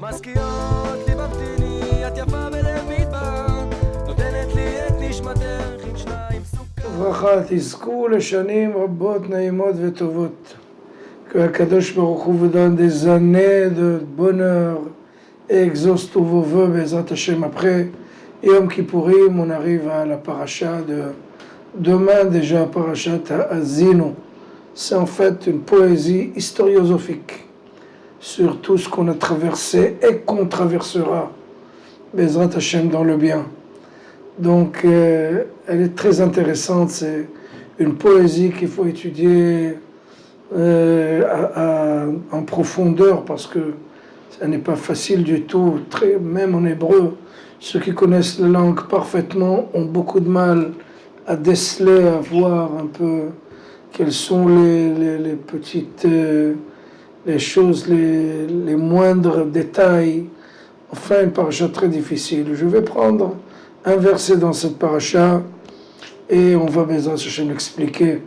משכיעות ליבבתיני, את יפה בלב מדבר, נותנת לי את נשמתך עם שניים סוכר. ברכה, תזכו לשנים רבות, נעימות וטובות. Que Akadosh Baruch Hu vous donne des années de bonheur et exauce tous vos vœux, Bezrat Hashem. Après Yom Kippourim, on arrive à la paracha de demain, déjà parachat Azinu. C'est en fait une poésie historiosophique sur tout ce qu'on a traversé et qu'on traversera, Bezrat Hashem, dans le bien. Donc, elle est très intéressante. C'est une poésie qu'il faut étudier en profondeur parce que ça n'est pas facile du tout. Même en hébreu, ceux qui connaissent la langue parfaitement ont beaucoup de mal à déceler, à voir un peu quelles sont les petites, les choses, les moindres détails. Enfin, une paracha très difficile. Je vais prendre un verset dans cette paracha et on va Bezrat Hashem l'expliquer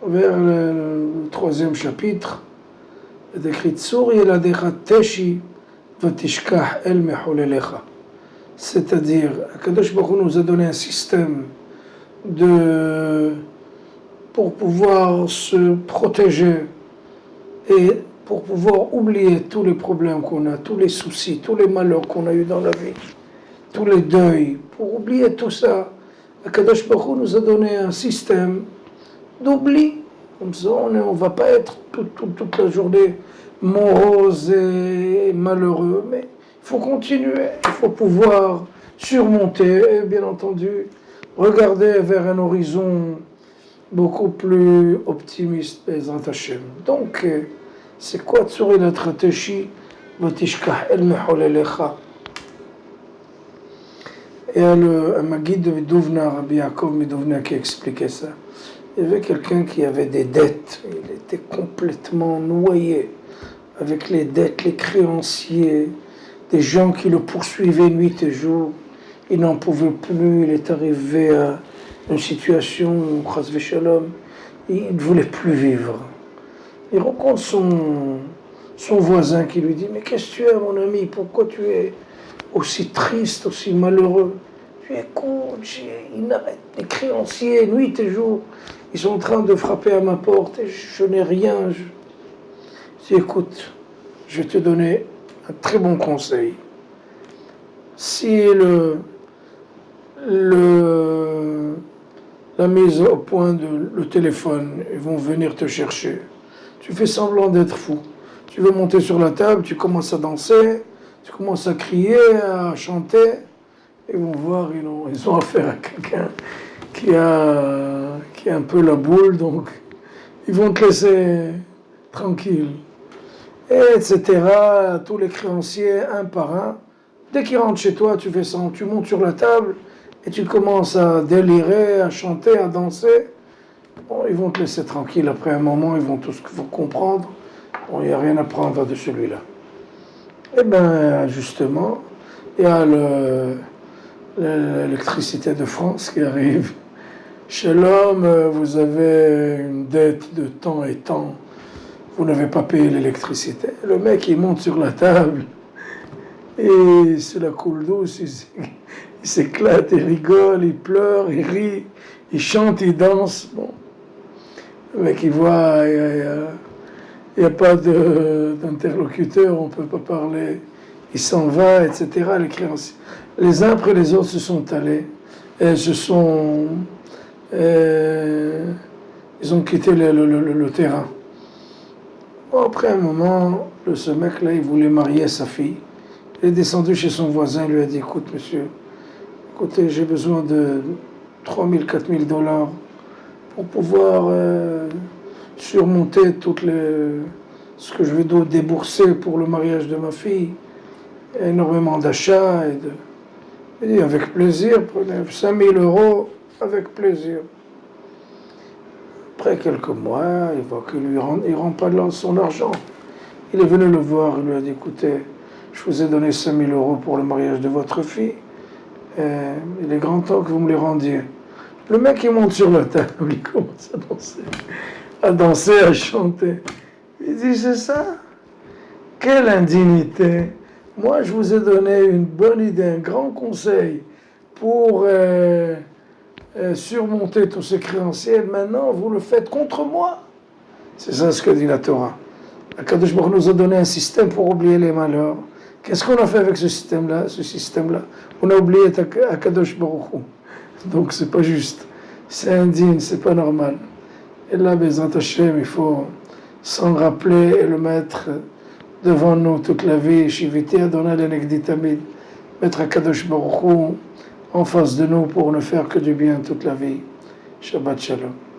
vers le troisième chapitre. Il est écrit Tsur yeladecha teshi vatishkach el mechulelecha. C'est-à-dire, Akadosh Baruch Hu nous a donné un système pour pouvoir se protéger et pour pouvoir oublier tous les problèmes qu'on a, tous les soucis, tous les malheurs qu'on a eu dans la vie, tous les deuils, pour oublier tout ça. Akadosh Baruch Hu nous a donné un système d'oubli. Comme ça, on ne va pas être toute la journée morose et malheureux, mais il faut continuer, il faut pouvoir surmonter et bien entendu regarder vers un horizon beaucoup plus optimiste, Bezrat Hashem. Donc, c'est quoi Tsur yeladecha teshi vatishkach el mechulelecha? Et il y a un Maguide de Midovna, Rabbi Yaakov Midovna, qui expliquait ça. Il y avait quelqu'un qui avait des dettes, il était complètement noyé avec les dettes, les créanciers, des gens qui le poursuivaient nuit et jour. Il n'en pouvait plus, il est arrivé à une situation où, chas v'shalom, il ne voulait plus vivre. Il rencontre son voisin qui lui dit « Mais qu'est-ce que tu as, mon ami? Pourquoi tu es aussi triste, aussi malheureux? » Tu écoutes, il n'arrête, les créanciers, nuit et jour, ils sont en train de frapper à ma porte et je n'ai rien. Je dis, écoute, je vais te donner un très bon conseil. Si la mise au point de le téléphone, ils vont venir te chercher, tu fais semblant d'être fou. Tu veux monter sur la table, tu commences à danser, tu commences à crier, à chanter. Ils vont voir, ils ont affaire à quelqu'un qui a un peu la boule, donc ils vont te laisser tranquille. Et etc. Tous les créanciers, un par un. Dès qu'ils rentrent chez toi, tu fais ça, tu montes sur la table et tu commences à délirer, à chanter, à danser. Bon, ils vont te laisser tranquille. Après un moment, ils vont tous comprendre. Bon, il n'y a rien à prendre de celui-là. Eh bien, justement, il y a l'électricité de France qui arrive. Chez l'homme, vous avez une dette de temps et temps. Vous n'avez pas payé l'électricité. Le mec, il monte sur la table et c'est la coule douce. Il s'éclate, il rigole, il pleure, il rit, il chante, il danse. Bon. Le mec, il voit, il n'y a pas d'interlocuteur, on ne peut pas parler. Il s'en va, etc. Les créanciers. Les uns après les autres se sont allés et ils ont quitté le terrain. Bon, après un moment, ce mec-là, il voulait marier sa fille. Il est descendu chez son voisin, il lui a dit, écoute monsieur, écoutez, j'ai besoin de 3 000, 4 000 $ pour pouvoir surmonter ce que je vais débourser pour le mariage de ma fille. Il y a énormément d'achats. Il dit, avec plaisir, prenez 5 000 € avec plaisir. Après quelques mois, il voit qu'il ne rend pas son argent. Il est venu le voir, il lui a dit, écoutez, je vous ai donné 5 000 € pour le mariage de votre fille, il est grand temps que vous me les rendiez. Le mec, il monte sur la table, il commence à danser, à chanter. Il dit, c'est ça? Quelle indignité! moi je vous ai donné une bonne idée, un grand conseil pour surmonter tous ces créanciers, maintenant vous le faites contre moi. C'est ça ce que dit la Torah. Akadosh Baruch nous a donné un système pour oublier les malheurs. Qu'est-ce qu'on a fait avec ce système-là? On a oublié Akadosh Baruch Hu. Donc c'est pas juste, c'est indigne, c'est pas normal. Et là, Bezrat Hashem, il faut s'en rappeler et le mettre devant nous toute la vie. Shiviti Adonai Lenegdi Tamid, mettre Akadosh Baruch Hu en face de nous pour ne faire que du bien toute la vie. Shabbat Shalom.